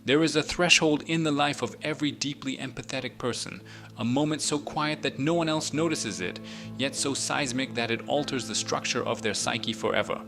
There is a threshold in the life of every deeply empathetic person, a moment so quiet that no one else notices it, yet so seismic that it alters the structure of their psyche forever.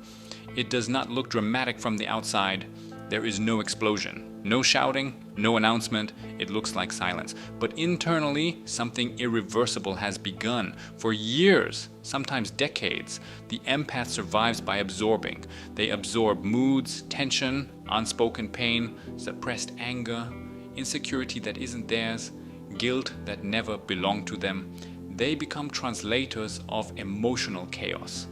It does not look dramatic from the outside. There is no explosion, no shouting, no announcement. It looks like silence. But internally, something irreversible has begun. For years, sometimes decades, the empath survives by absorbing. They absorb moods, tension, unspoken pain, suppressed anger, insecurity that isn't theirs, guilt that never belonged to them. They become translators of emotional chaos.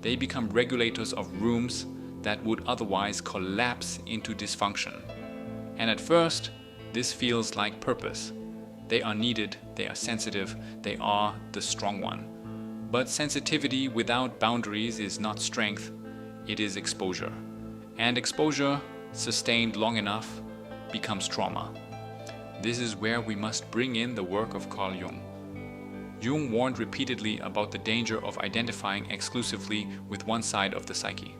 They become regulators of rooms that would otherwise collapse into dysfunction. And at first, this feels like purpose. They are needed, they are sensitive, they are the strong one. But sensitivity without boundaries is not strength, it is exposure. And exposure, sustained long enough, becomes trauma. This is where we must bring in the work of Carl Jung. Jung warned repeatedly about the danger of identifying exclusively with one side of the psyche.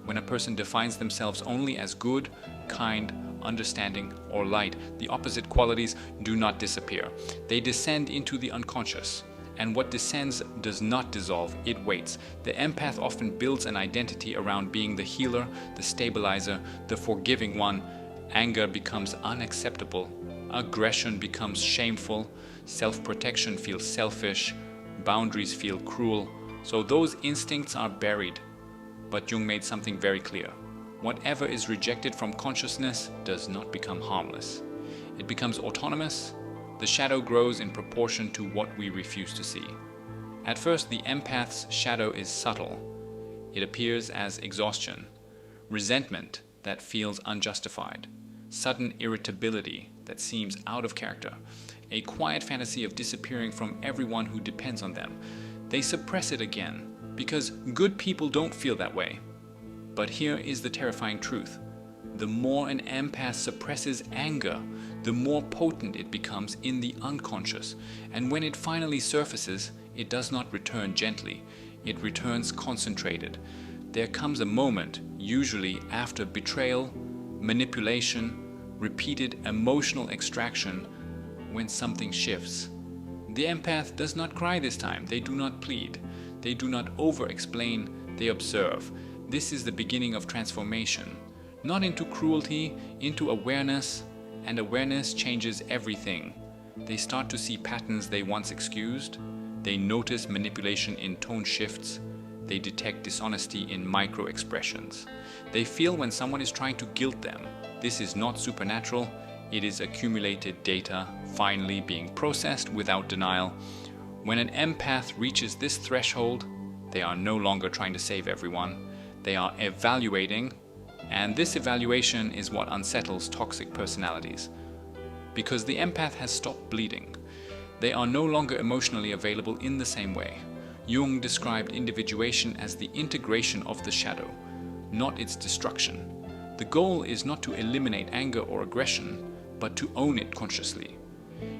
When a person defines themselves only as good, kind, understanding, or light, the opposite qualities do not disappear. They descend into the unconscious. And what descends does not dissolve, it waits. The empath often builds an identity around being the healer, the stabilizer, the forgiving one. Anger becomes unacceptable. Aggression becomes shameful. Self-protection feels selfish. Boundaries feel cruel. So those instincts are buried. But Jung made something very clear. Whatever is rejected from consciousness does not become harmless. It becomes autonomous. The shadow grows in proportion to what we refuse to see. At first, the empath's shadow is subtle. It appears as exhaustion, resentment that feels unjustified, sudden irritability that seems out of character, a quiet fantasy of disappearing from everyone who depends on them. They suppress it again, because good people don't feel that way. But here is the terrifying truth. The more an empath suppresses anger, the more potent it becomes in the unconscious. And when it finally surfaces, it does not return gently. It returns concentrated. There comes a moment, usually after betrayal, manipulation, repeated emotional extraction, when something shifts. The empath does not cry this time. They do not plead. They do not over-explain. They observe. This is the beginning of transformation. Not into cruelty, into awareness, and awareness changes everything. They start to see patterns they once excused. They notice manipulation in tone shifts. They detect dishonesty in micro-expressions. They feel when someone is trying to guilt them. This is not supernatural. It is accumulated data finally being processed without denial. When an empath reaches this threshold, they are no longer trying to save everyone. They are evaluating, and this evaluation is what unsettles toxic personalities. Because the empath has stopped bleeding. They are no longer emotionally available in the same way. Jung described individuation as the integration of the shadow, not its destruction. The goal is not to eliminate anger or aggression, but to own it consciously.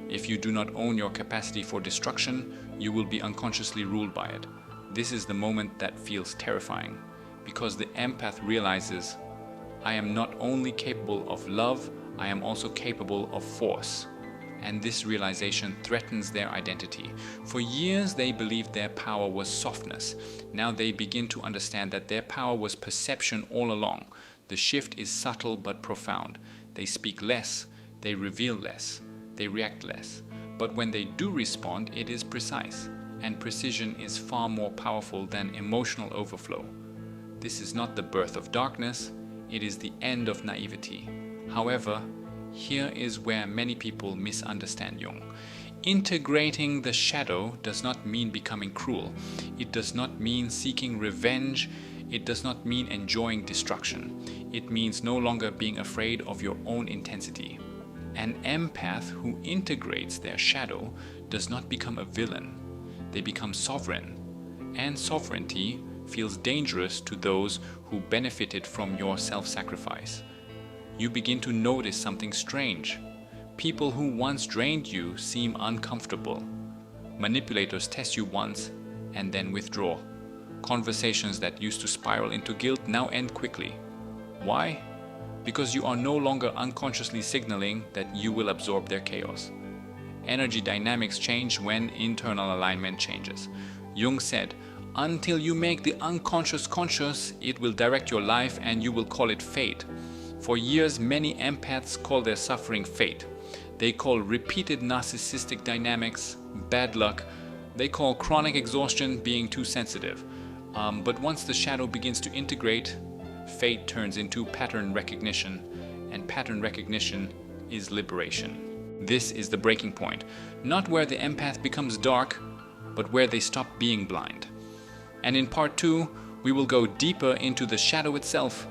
If you do not own your capacity for destruction, you will be unconsciously ruled by it. This is the moment that feels terrifying, because the empath realizes, I am not only capable of love, I am also capable of force. And this realization threatens their identity. For years they believed their power was softness. Now they begin to understand that their power was perception all along. The shift is subtle but profound. They speak less, they reveal less, they react less. But when they do respond, it is precise. And precision is far more powerful than emotional overflow. This is not the birth of darkness, it is the end of naivety. However, here is where many people misunderstand Jung. Integrating the shadow does not mean becoming cruel. It does not mean seeking revenge. It does not mean enjoying destruction. It means no longer being afraid of your own intensity. An empath who integrates their shadow does not become a villain. They become sovereign. And sovereignty feels dangerous to those who benefited from your self-sacrifice. You begin to notice something strange. People who once drained you seem uncomfortable. Manipulators test you once and then withdraw. Conversations that used to spiral into guilt now end quickly. Why? because you are no longer unconsciously signaling that you will absorb their chaos. Energy dynamics change when internal alignment changes. Jung said, "Until you make the unconscious conscious, it will direct your life and you will call it fate." For years, many empaths call their suffering fate. They call repeated narcissistic dynamics bad luck. They call chronic exhaustion being too sensitive. But once the shadow begins to integrate, fate turns into pattern recognition, and pattern recognition is liberation. This is the breaking point, not where the empath becomes dark, but where they stop being blind. And in part 2, we will go deeper into the shadow itself,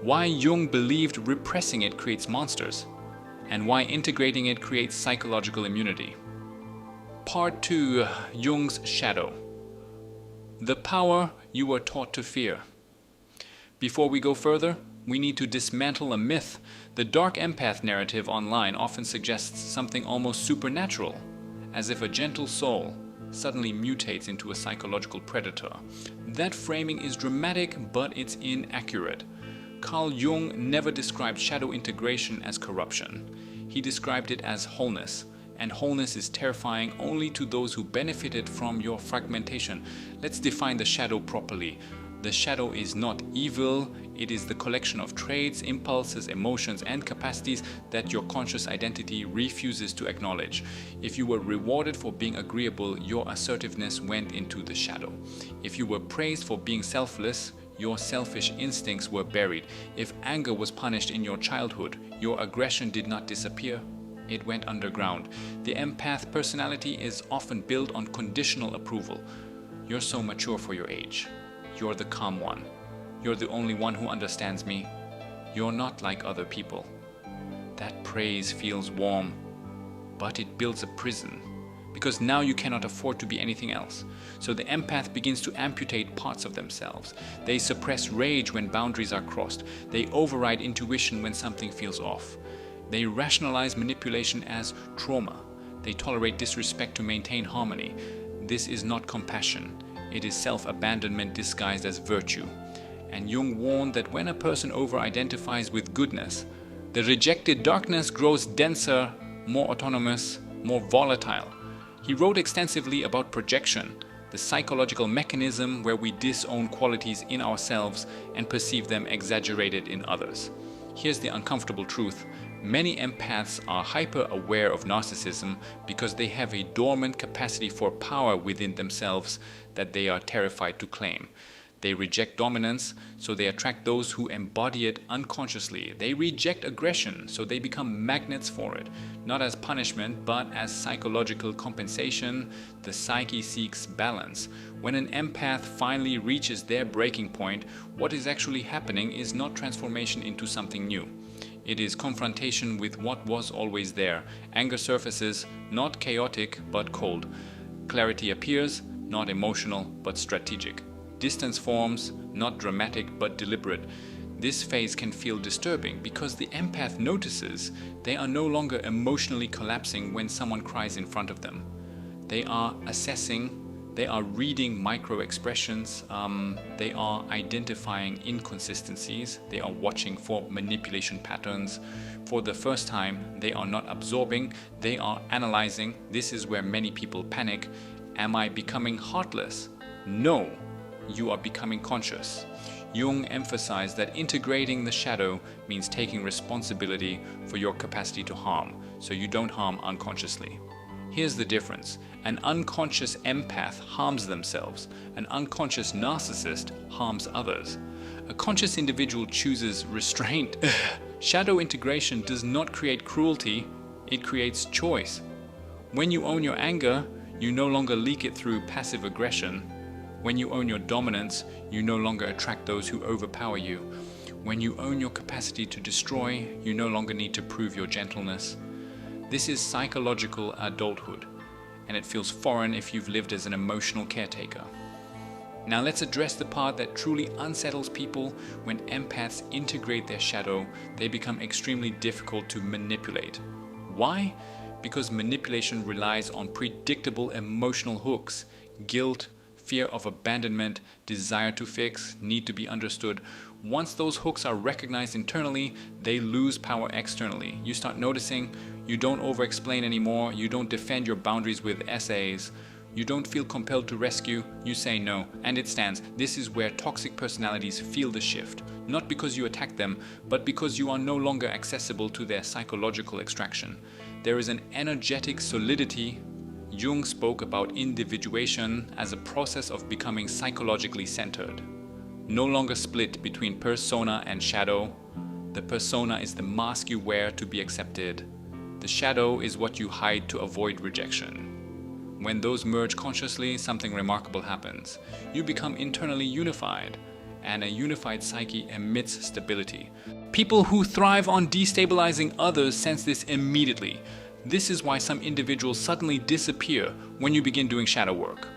why Jung believed repressing it creates monsters, and why integrating it creates psychological immunity. Part 2, Jung's shadow. The power you were taught to fear. Before we go further, we need to dismantle a myth. The dark empath narrative online often suggests something almost supernatural, as if a gentle soul suddenly mutates into a psychological predator. That framing is dramatic, but it's inaccurate. Carl Jung never described shadow integration as corruption. He described it as wholeness. And wholeness is terrifying only to those who benefited from your fragmentation. Let's define the shadow properly. The shadow is not evil, it is the collection of traits, impulses, emotions, and capacities that your conscious identity refuses to acknowledge. If you were rewarded for being agreeable, your assertiveness went into the shadow. If you were praised for being selfless, your selfish instincts were buried. If anger was punished in your childhood, your aggression did not disappear. It went underground. The empath personality is often built on conditional approval. You're so mature for your age. You're the calm one. You're the only one who understands me. You're not like other people. That praise feels warm, but it builds a prison, because now you cannot afford to be anything else. So the empath begins to amputate parts of themselves. They suppress rage when boundaries are crossed. They override intuition when something feels off. They rationalize manipulation as trauma. They tolerate disrespect to maintain harmony. This is not compassion. It is self-abandonment disguised as virtue. And Jung warned that when a person over-identifies with goodness, the rejected darkness grows denser, more autonomous, more volatile. He wrote extensively about projection, the psychological mechanism where we disown qualities in ourselves and perceive them exaggerated in others. Here's the uncomfortable truth. Many empaths are hyper-aware of narcissism because they have a dormant capacity for power within themselves that they are terrified to claim. They reject dominance, so they attract those who embody it unconsciously. They reject aggression, so they become magnets for it, not as punishment, but as psychological compensation. The psyche seeks balance. When an empath finally reaches their breaking point, what is actually happening is not transformation into something new. It is confrontation with what was always there. Anger surfaces, not chaotic, but cold. Clarity appears, not emotional, but strategic. Distance forms, not dramatic, but deliberate. This phase can feel disturbing because the empath notices they are no longer emotionally collapsing when someone cries in front of them. They are assessing, they are reading micro-expressions, they are identifying inconsistencies, they are watching for manipulation patterns. For the first time, they are not absorbing, they are analyzing. This is where many people panic. Am I becoming heartless? No, you are becoming conscious. Jung emphasized that integrating the shadow means taking responsibility for your capacity to harm, so you don't harm unconsciously. Here's the difference. An unconscious empath harms themselves. An unconscious narcissist harms others. A conscious individual chooses restraint. Shadow integration does not create cruelty, it creates choice. When you own your anger, you no longer leak it through passive aggression. When you own your dominance, you no longer attract those who overpower you. When you own your capacity to destroy, you no longer need to prove your gentleness. This is psychological adulthood, and it feels foreign if you've lived as an emotional caretaker. Now let's address the part that truly unsettles people. When empaths integrate their shadow, they become extremely difficult to manipulate. Why? Because manipulation relies on predictable emotional hooks: guilt, fear of abandonment, desire to fix, need to be understood. Once those hooks are recognized internally, they lose power externally. You start noticing you don't over-explain anymore, you don't defend your boundaries with essays, you don't feel compelled to rescue, you say no, and it stands. This is where toxic personalities feel the shift. Not because you attack them, but because you are no longer accessible to their psychological extraction. There is an energetic solidity. Jung spoke about individuation as a process of becoming psychologically centered. No longer split between persona and shadow. The persona is the mask you wear to be accepted. The shadow is what you hide to avoid rejection. When those merge consciously, something remarkable happens. You become internally unified, and a unified psyche emits stability. People who thrive on destabilizing others sense this immediately. This is why some individuals suddenly disappear when you begin doing shadow work.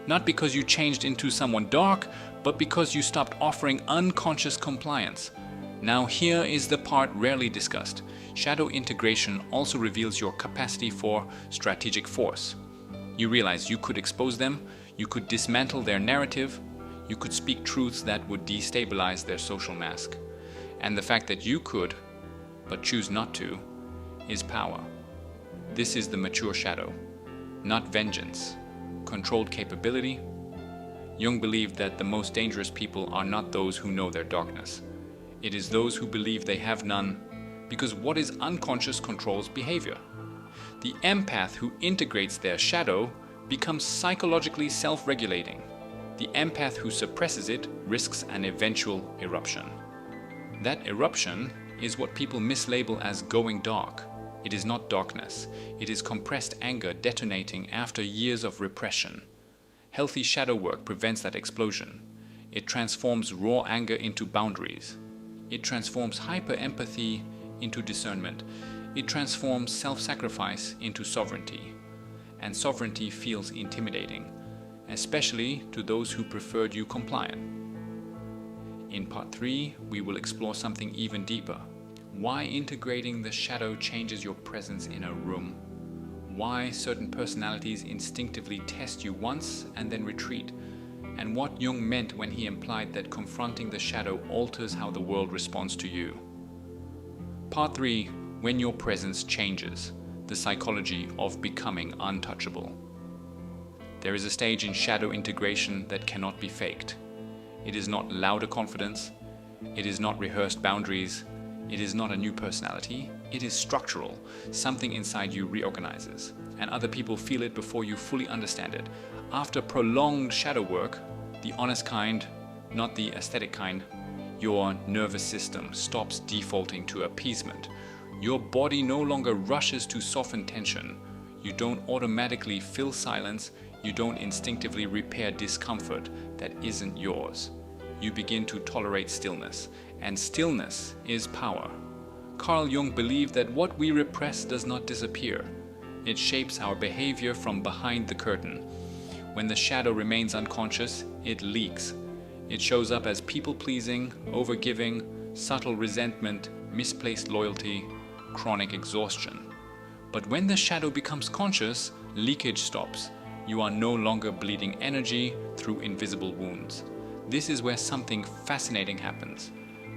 Not because you changed into someone dark, but because you stopped offering unconscious compliance. Now here is the part rarely discussed. Shadow integration also reveals your capacity for strategic force. You realize you could expose them, you could dismantle their narrative, you could speak truths that would destabilize their social mask. And the fact that you could, but choose not to, is power. This is the mature shadow, not vengeance, controlled capability. Jung believed that the most dangerous people are not those who know their darkness. It is those who believe they have none, because what is unconscious controls behavior. The empath who integrates their shadow becomes psychologically self-regulating. The empath who suppresses it risks an eventual eruption. That eruption is what people mislabel as going dark. It is not darkness. It is compressed anger detonating after years of repression. Healthy shadow work prevents that explosion. It transforms raw anger into boundaries. It transforms hyper-empathy into discernment. It transforms self-sacrifice into sovereignty. And sovereignty feels intimidating, especially to those who preferred you compliant. In part 3, we will explore something even deeper. Why integrating the shadow changes your presence in a room. Why certain personalities instinctively test you once and then retreat. And what Jung meant when he implied that confronting the shadow alters how the world responds to you. Part 3. When your presence changes. The psychology of becoming untouchable. There is a stage in shadow integration that cannot be faked. It is not louder confidence. It is not rehearsed boundaries. It is not a new personality. It is structural. Something inside you reorganizes, and other people feel it before you fully understand it. After prolonged shadow work, the honest kind, not the aesthetic kind, your nervous system stops defaulting to appeasement. Your body no longer rushes to soften tension. You don't automatically fill silence. You don't instinctively repair discomfort that isn't yours. You begin to tolerate stillness, and stillness is power. Carl Jung believed that what we repress does not disappear. It shapes our behavior from behind the curtain. When the shadow remains unconscious, it leaks. It shows up as people-pleasing, overgiving, subtle resentment, misplaced loyalty, chronic exhaustion. But when the shadow becomes conscious, leakage stops. You are no longer bleeding energy through invisible wounds. This is where something fascinating happens.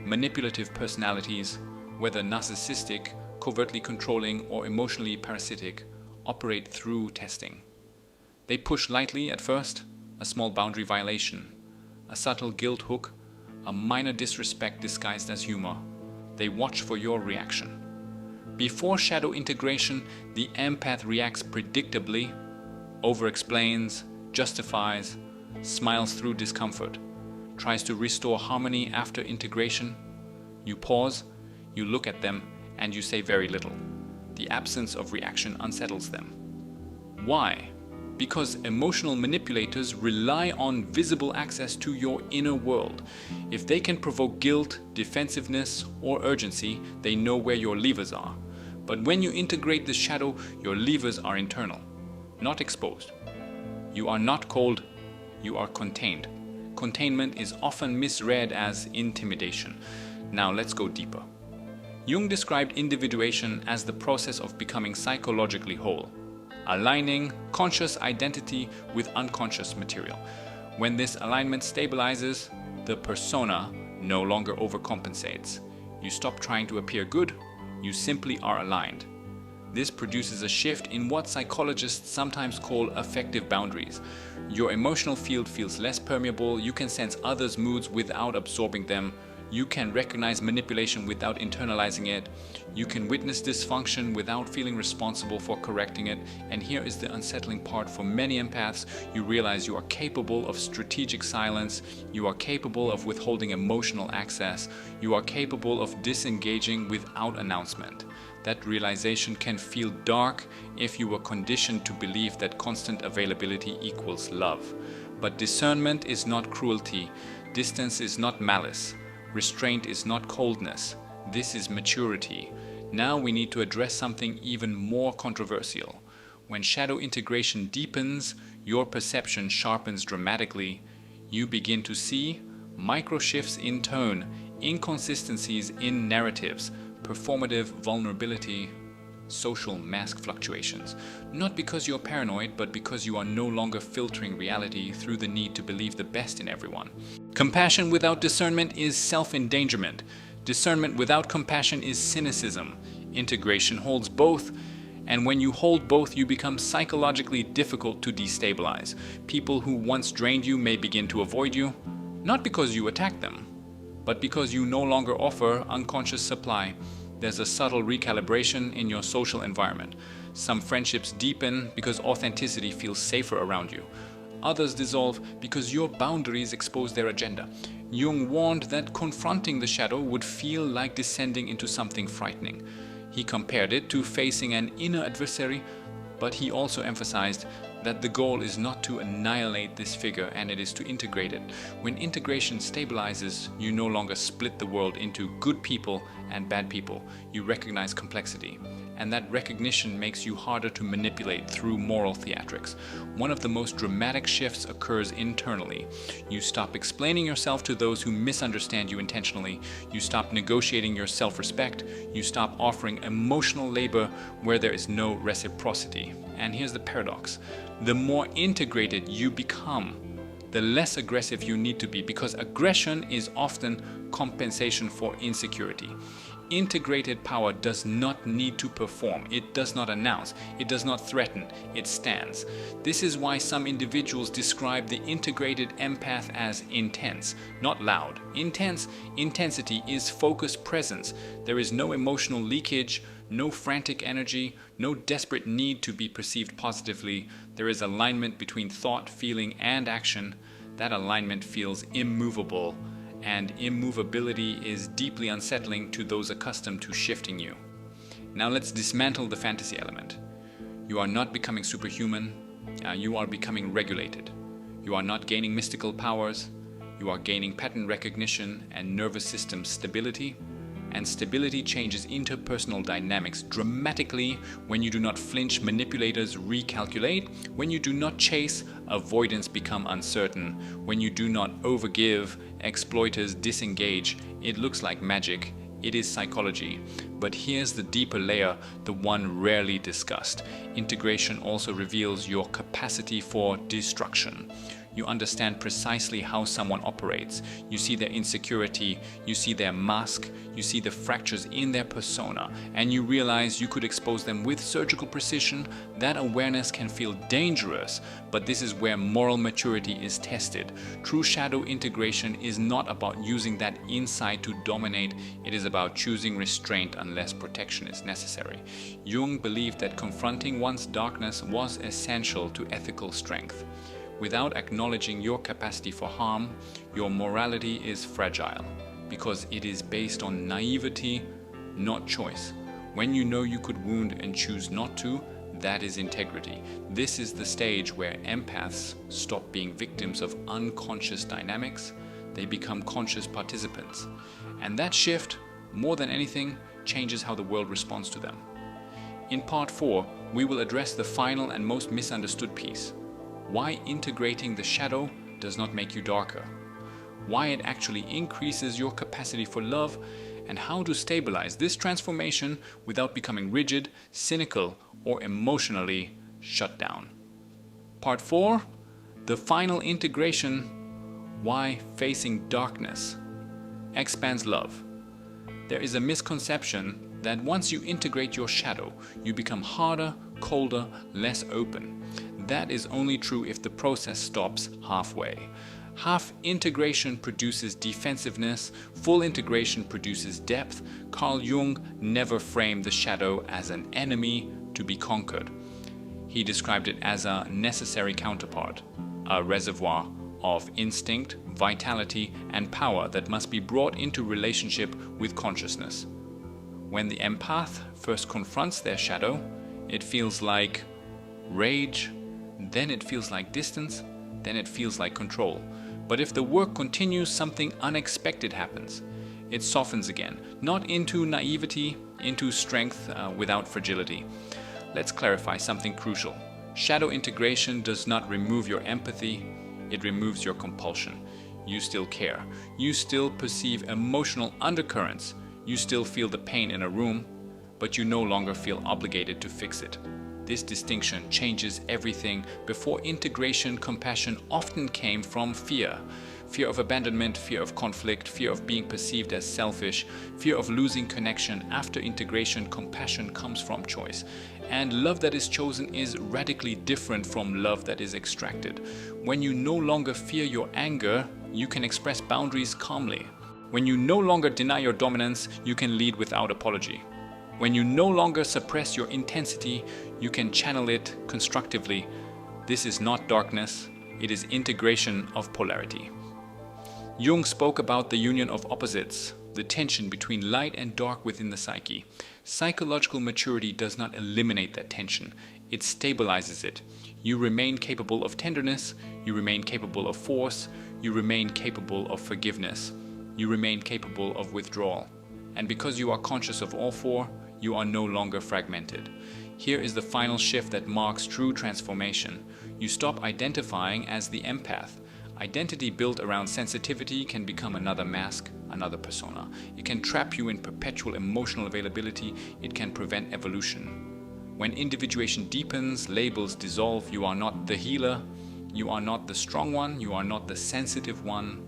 Manipulative personalities, whether narcissistic, covertly controlling, or emotionally parasitic, operate through testing. They push lightly at first, a small boundary violation, a subtle guilt hook, a minor disrespect disguised as humor. They watch for your reaction. Before shadow integration, the empath reacts predictably, over-explains, justifies, smiles through discomfort, tries to restore harmony after integration. You pause, you look at them, and you say very little. The absence of reaction unsettles them. Why? Because emotional manipulators rely on visible access to your inner world. If they can provoke guilt, defensiveness, or urgency, they know where your levers are. But when you integrate the shadow, your levers are internal, not exposed. You are not cold, you are contained. Containment is often misread as intimidation. Now let's go deeper. Jung described individuation as the process of becoming psychologically whole, aligning conscious identity with unconscious material. When this alignment stabilizes, the persona no longer overcompensates. You stop trying to appear good, you simply are aligned. This produces a shift in what psychologists sometimes call affective boundaries. Your emotional field feels less permeable, you can sense others' moods without absorbing them, you can recognize manipulation without internalizing it, you can witness dysfunction without feeling responsible for correcting it, and here is the unsettling part for many empaths: you realize you are capable of strategic silence, you are capable of withholding emotional access, you are capable of disengaging without announcement. That realization can feel dark if you were conditioned to believe that constant availability equals love. But discernment is not cruelty, distance is not malice, restraint is not coldness, this is maturity. Now we need to address something even more controversial. When shadow integration deepens, your perception sharpens dramatically. You begin to see micro shifts in tone, inconsistencies in narratives, performative vulnerability, social mask fluctuations. Not because you're paranoid, but because you are no longer filtering reality through the need to believe the best in everyone. Compassion without discernment is self-endangerment. Discernment without compassion is cynicism. Integration holds both, and when you hold both, you become psychologically difficult to destabilize. People who once drained you may begin to avoid you, not because you attacked them, but because you no longer offer unconscious supply. There's a subtle recalibration in your social environment. Some friendships deepen because authenticity feels safer around you. Others dissolve because your boundaries expose their agenda. Jung warned that confronting the shadow would feel like descending into something frightening. He compared it to facing an inner adversary, but he also emphasized that the goal is not to annihilate this figure, and it is to integrate it. When integration stabilizes, you no longer split the world into good people and bad people. You recognize complexity, and that recognition makes you harder to manipulate through moral theatrics. One of the most dramatic shifts occurs internally. You stop explaining yourself to those who misunderstand you intentionally. You stop negotiating your self-respect. You stop offering emotional labor where there is no reciprocity. And here's the paradox. The more integrated you become, the less aggressive you need to be, because aggression is often compensation for insecurity. Integrated power does not need to perform, it does not announce, it does not threaten, it stands. This is why some individuals describe the integrated empath as intense, not loud. Intensity is focused presence. There is no emotional leakage, no frantic energy, no desperate need to be perceived positively. There is alignment between thought, feeling, and action. That alignment feels immovable, and immovability is deeply unsettling to those accustomed to shifting you. Now let's dismantle the fantasy element. You are not becoming superhuman, you are becoming regulated. You are not gaining mystical powers, you are gaining pattern recognition and nervous system stability. And stability changes interpersonal dynamics dramatically when you do not flinch, manipulators recalculate. When you do not chase, avoidance becomes uncertain. When you do not overgive, exploiters disengage. It looks like magic. It is psychology. But here's the deeper layer, the one rarely discussed. Integration also reveals your capacity for destruction. You understand precisely how someone operates. You see their insecurity, you see their mask, you see the fractures in their persona, and you realize you could expose them with surgical precision. That awareness can feel dangerous, but this is where moral maturity is tested. True shadow integration is not about using that insight to dominate, it is about choosing restraint unless protection is necessary. Jung believed that confronting one's darkness was essential to ethical strength. Without acknowledging your capacity for harm, your morality is fragile, because it is based on naivety, not choice. When you know you could wound and choose not to, that is integrity. This is the stage where empaths stop being victims of unconscious dynamics. They become conscious participants. And that shift, more than anything, changes how the world responds to them. In part 4, we will address the final and most misunderstood piece. Why integrating the shadow does not make you darker, why it actually increases your capacity for love, and how to stabilize this transformation without becoming rigid, cynical, or emotionally shut down. Part 4, The final integration, why facing darkness, expands love. There is a misconception that once you integrate your shadow, you become harder, colder, less open. That is only true if the process stops halfway. Half integration produces defensiveness, full integration produces depth. Carl Jung never framed the shadow as an enemy to be conquered. He described it as a necessary counterpart, a reservoir of instinct, vitality, and power that must be brought into relationship with consciousness. When the empath first confronts their shadow, it feels like rage, then it feels like distance, then it feels like control. But if the work continues, something unexpected happens. It softens again, not into naivety, into strength without fragility. Let's clarify something crucial. Shadow integration does not remove your empathy, it removes your compulsion. You still care. You still perceive emotional undercurrents. You still feel the pain in a room, but you no longer feel obligated to fix it. This distinction changes everything. Before integration, compassion often came from fear. Fear of abandonment, fear of conflict, fear of being perceived as selfish, fear of losing connection. After integration, compassion comes from choice. And love that is chosen is radically different from love that is extracted. When you no longer fear your anger, you can express boundaries calmly. When you no longer deny your dominance, you can lead without apology. When you no longer suppress your intensity, you can channel it constructively. This is not darkness, it is integration of polarity. Jung spoke about the union of opposites, the tension between light and dark within the psyche. Psychological maturity does not eliminate that tension, it stabilizes it. You remain capable of tenderness, you remain capable of force, you remain capable of forgiveness, you remain capable of withdrawal. And because you are conscious of all four, you are no longer fragmented. Here is the final shift that marks true transformation. You stop identifying as the empath. Identity built around sensitivity can become another mask, another persona. It can trap you in perpetual emotional availability. It can prevent evolution. When individuation deepens, labels dissolve. You are not the healer. You are not the strong one. You are not the sensitive one.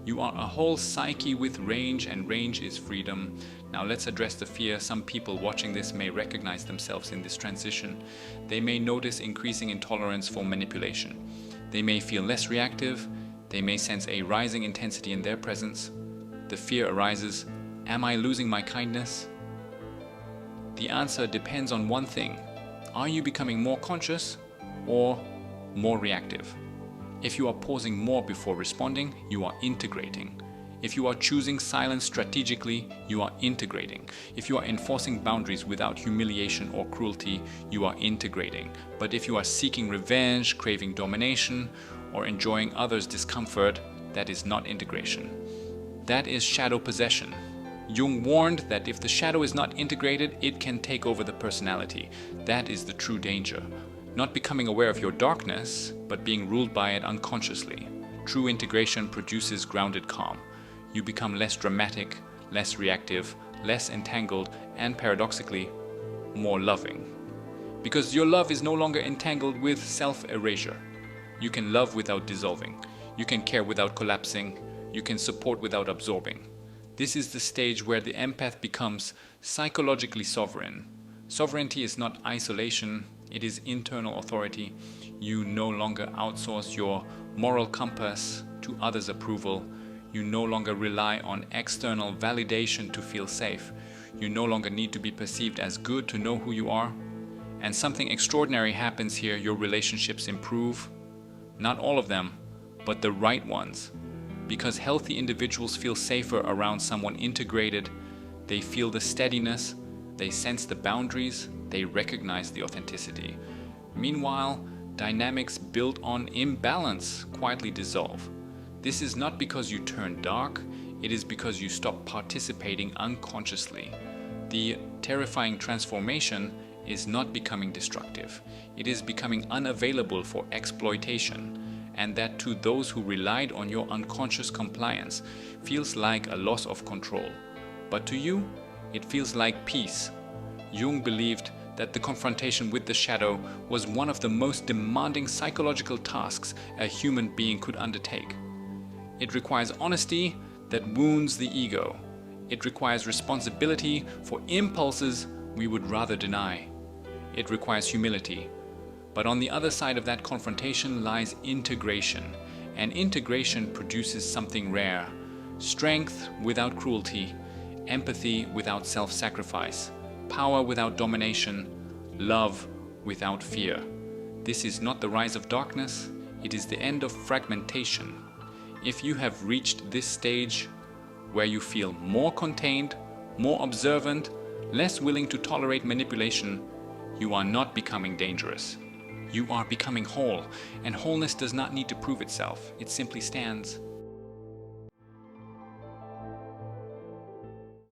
You are a whole psyche with range, and range is freedom. Now let's address the fear. Some people watching this may recognize themselves in this transition. They may notice increasing intolerance for manipulation. They may feel less reactive. They may sense a rising intensity in their presence. The fear arises, am I losing my kindness? The answer depends on one thing. Are you becoming more conscious or more reactive? If you are pausing more before responding, you are integrating. If you are choosing silence strategically, you are integrating. If you are enforcing boundaries without humiliation or cruelty, you are integrating. But if you are seeking revenge, craving domination, or enjoying others' discomfort, that is not integration. That is shadow possession. Jung warned that if the shadow is not integrated, it can take over the personality. That is the true danger. Not becoming aware of your darkness, but being ruled by it unconsciously. True integration produces grounded calm. You become less dramatic, less reactive, less entangled, and paradoxically, more loving. Because your love is no longer entangled with self-erasure. You can love without dissolving. You can care without collapsing. You can support without absorbing. This is the stage where the empath becomes psychologically sovereign. Sovereignty is not isolation, it is internal authority. You no longer outsource your moral compass to others' approval. You no longer rely on external validation to feel safe. You no longer need to be perceived as good to know who you are. And something extraordinary happens here. Your relationships improve. Not all of them, but the right ones. Because healthy individuals feel safer around someone integrated. They feel the steadiness. They sense the boundaries. They recognize the authenticity. Meanwhile, dynamics built on imbalance quietly dissolve. This is not because you turn dark, it is because you stop participating unconsciously. The terrifying transformation is not becoming destructive. It is becoming unavailable for exploitation, and that to those who relied on your unconscious compliance feels like a loss of control. But to you, it feels like peace. Jung believed that the confrontation with the shadow was one of the most demanding psychological tasks a human being could undertake. It requires honesty that wounds the ego. It requires responsibility for impulses we would rather deny. It requires humility. But on the other side of that confrontation lies integration, and integration produces something rare: strength without cruelty, empathy without self-sacrifice, power without domination, love without fear. This is not the rise of darkness, it is the end of fragmentation. If you have reached this stage where you feel more contained, more observant, less willing to tolerate manipulation, you are not becoming dangerous. You are becoming whole, and wholeness does not need to prove itself. It simply stands.